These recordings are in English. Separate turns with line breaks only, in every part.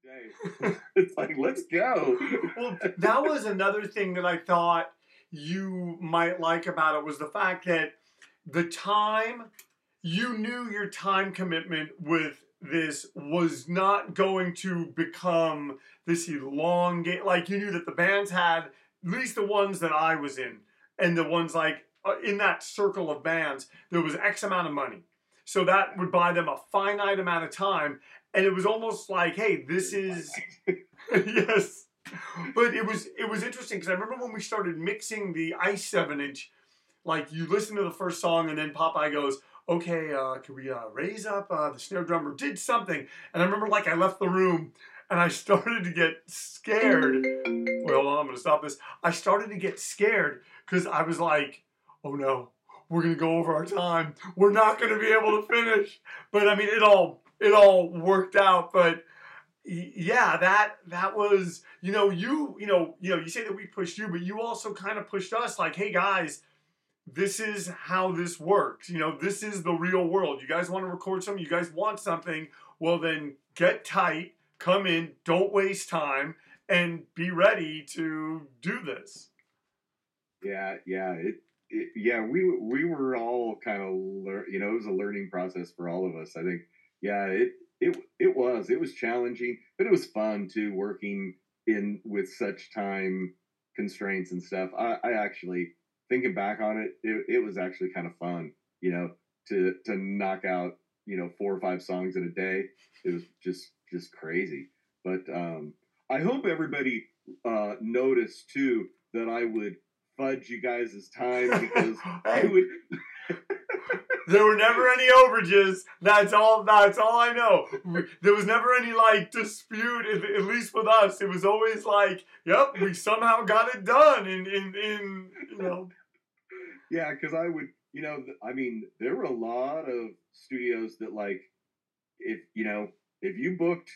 day. It's like, let's go.
Well, that was another thing that I thought you might like about it was the fact that the time, you knew your time commitment with this was not going to become this elongate. Like you knew that the bands had, at least the ones that I was in, and the ones like in that circle of bands, there was X amount of money. So that would buy them a finite amount of time. And it was almost like, hey, this is, yes. But it was interesting because I remember when we started mixing the Ice 7-inch, like you listen to the first song and then Popeye goes, okay, can we raise up the snare drummer? Did something. And I remember like I left the room and I started to get scared. Wait, hold on, I'm going to stop this. I started to get scared because I was like, oh no, we're going to go over our time. We're not going to be able to finish. But I mean, it all worked out. But yeah, that was, you say that we pushed you, but you also kind of pushed us like, hey guys, this is how this works. This is the real world. You guys want to record something? You guys want something? Well, then get tight, come in, don't waste time, and be ready to do this.
Yeah. We were all kind of, it was a learning process for all of us. I think, it was challenging, but it was fun too, working in with such time constraints and stuff. I actually, thinking back on it, it was actually kind of fun, to knock out, 4 or 5 songs in a day. It was just crazy. But I hope everybody noticed too that I would fudge you guys' time because I would.
There were never any overages. That's all I know. There was never any like dispute, at least with us. It was always like, yep, we somehow got it done in.
Yeah, because I would, there were a lot of studios that like, if you booked,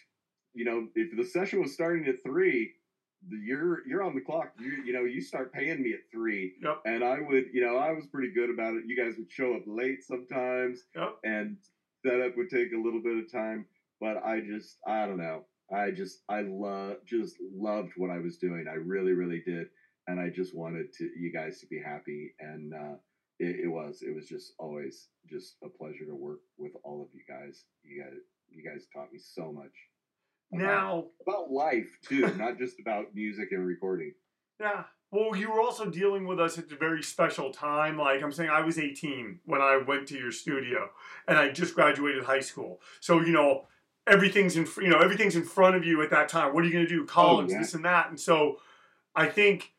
if the session was starting at 3, you're on the clock. You start paying me at 3.
Yep.
And I would, I was pretty good about it. You guys would show up late sometimes.
Yep.
And setup would take a little bit of time. But I don't know. I loved what I was doing. I really, really did. And I just wanted you guys to be happy. And it was just always just a pleasure to work with all of you guys. You guys taught me so much. About life too, not just about music and recording.
Yeah. Well, you were also dealing with us at a very special time. Like I'm saying, I was 18 when I went to your studio, and I just graduated high school. So everything's in front of you at that time. What are you going to do? College, this and that. And so I think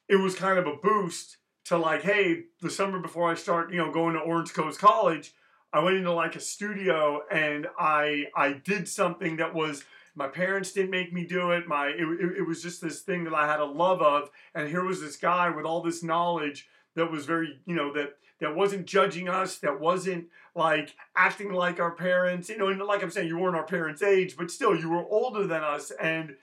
it was kind of a boost to like, hey, the summer before I start, going to Orange Coast College, I went into like a studio and I did something that was. My parents didn't make me do it. It was just this thing that I had a love of. And here was this guy with all this knowledge that was very, that wasn't judging us, that wasn't like acting like our parents, and like I'm saying, you weren't our parents' age, but still you were older than us. And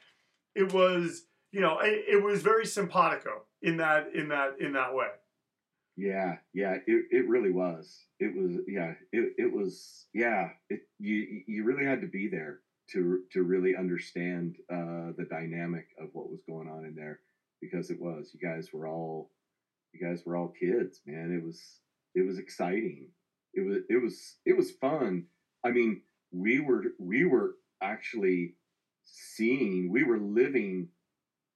it was, it was very simpatico in that way.
Yeah, it really was. It was, it was, you really had to be there to really understand the dynamic of what was going on in there, because you guys were all kids, man. It was exciting. It was fun. I mean, we were actually we were living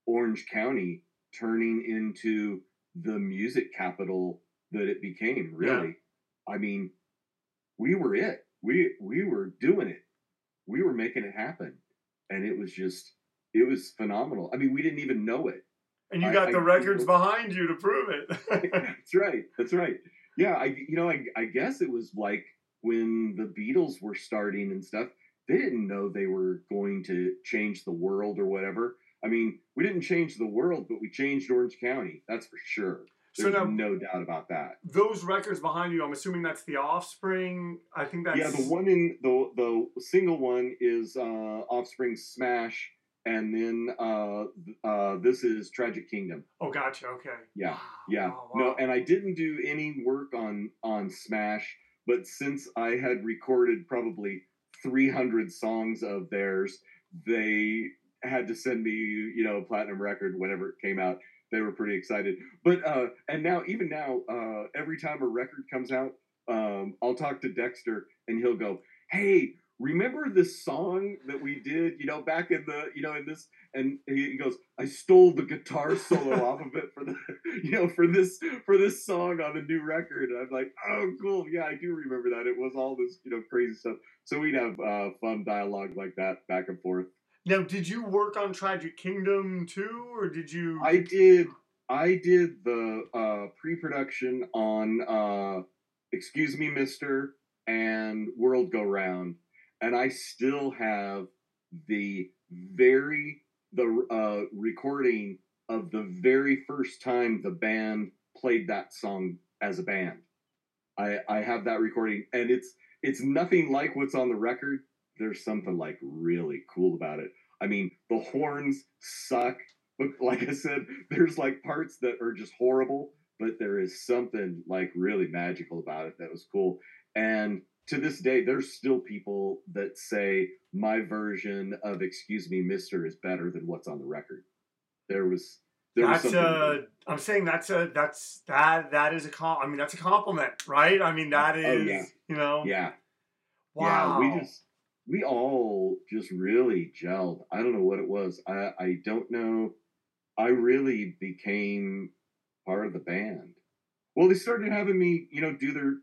Orange County turning into the music capital that it became, really. Yeah. I mean, we were it. We were doing it. We were making it happen. And it was phenomenal. I mean, we didn't even know it.
And you got the records behind you to prove it.
That's right. Yeah, I guess it was like when the Beatles were starting and stuff, they didn't know they were going to change the world or whatever. I mean, we didn't change the world, but we changed Orange County. That's for sure. There's no doubt about that.
Those records behind you, I'm assuming that's The Offspring. I think that's...
Yeah, the one in the single one is Offspring Smash, and then this is Tragic Kingdom.
Oh, gotcha. Okay.
Yeah, yeah. Wow. No, and I didn't do any work on Smash, but since I had recorded probably 300 songs of theirs. They had to send me, you know, a platinum record whenever it came out. They were pretty excited. But and now, even now, every time a record comes out, I'll talk to Dexter and he'll go, "Hey, remember this song that we did, you know, back in the, you know, in this," and he goes, "I stole the guitar solo off of it for the, you know, for this song on the new record." And I'm like, "Oh, cool, yeah, I do remember that. It was all this, you know, crazy stuff." So we'd have fun dialogue like that back and forth.
Now, did you work on Tragic Kingdom too, or did you?
I did the pre-production on Excuse Me, Mister and World Go Round, and I still have the recording of the very first time the band played that song as a band. I have that recording, and it's nothing like what's on the record. There's something like really cool about it. I mean, the horns suck, but like I said, there's like parts that are just horrible, but there is something like really magical about it that was cool. And to this day, there's still people that say my version of "Excuse Me, Mister" is better than what's on the record. There was
That's
something.
I'm saying that is I mean, that's a compliment, right? I mean, that
Oh yeah,
is, you know,
yeah, yeah.
wow.
We all just really gelled. I don't know what it was. I don't know. I really became part of the band. Well, they started having me, you know, do their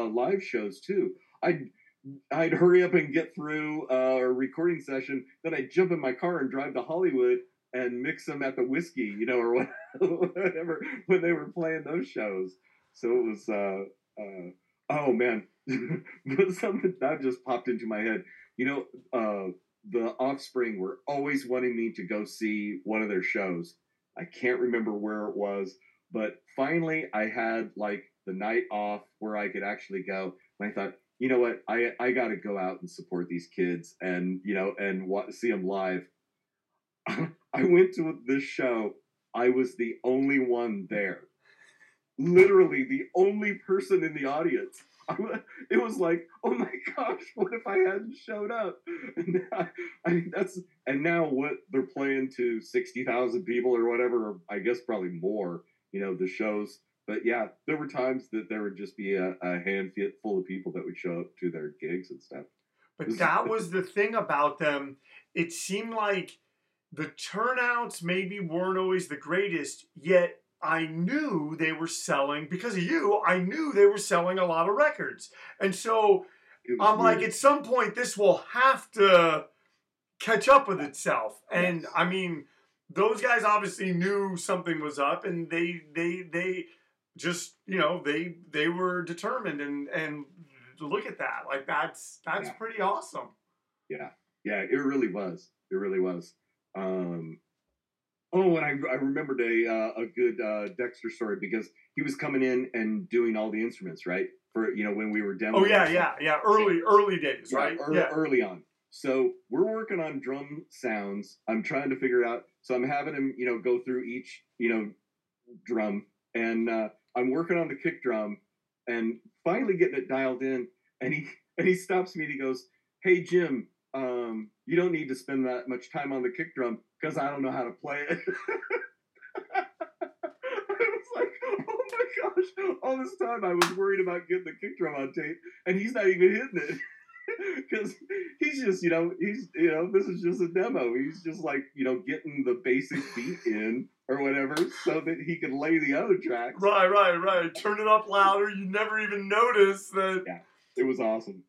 live shows too. I'd hurry up and get through a recording session, then I'd jump in my car and drive to Hollywood and mix them at the Whiskey, you know, or whatever when they were playing those shows. So it was, oh man, something that just popped into my head. You know, the Offspring were always wanting me to go see one of their shows. I can't remember where it was, but finally I had like the night off where I could actually go. And I thought, you know what, I got to go out and support these kids and, you know, and see them live. I went to this show. I was the only one there. Literally the only person in the audience. It was like, oh my gosh, what if I hadn't showed up? And and now what they're playing to 60,000 people or whatever, or I guess probably more. You know, the shows. But yeah, there were times that there would just be a handful of people that would show up to their gigs and stuff.
But that was the thing about them. It seemed like the turnouts maybe weren't always the greatest, yet I knew they were selling, because of you, I knew they were selling a lot of records. And so I'm
weird.
like, at some point, this will have to catch up with itself. And
Yes.
I mean, those guys obviously knew something was up, and they just, you know, they were determined, and look at that. Like that's
Yeah.
pretty awesome.
Yeah, yeah, it really was. It really was. Oh, and I remembered a good Dexter story because he was coming in and doing all the instruments, right? For, you know, when we were
Oh
demoing
yeah,
stuff.
yeah. Early days,
Yeah,
right? Yeah.
early on. So we're working on drum sounds. I'm trying to figure out. So I'm having him, you know, go through each, you know, drum, and I'm working on the kick drum, and finally getting it dialed in. And he stops me and he goes, "Hey Jim, you don't need to spend that much time on the kick drum because I don't know how to play it." I was like, "Oh my gosh!" All this time I was worried about getting the kick drum on tape, and he's not even hitting it. Because he's just, you know, this is just a demo. He's just like, you know, getting the basic beat in or whatever so that he can lay the other tracks.
Right. Turn it up louder. You never even notice that.
Yeah, it was awesome.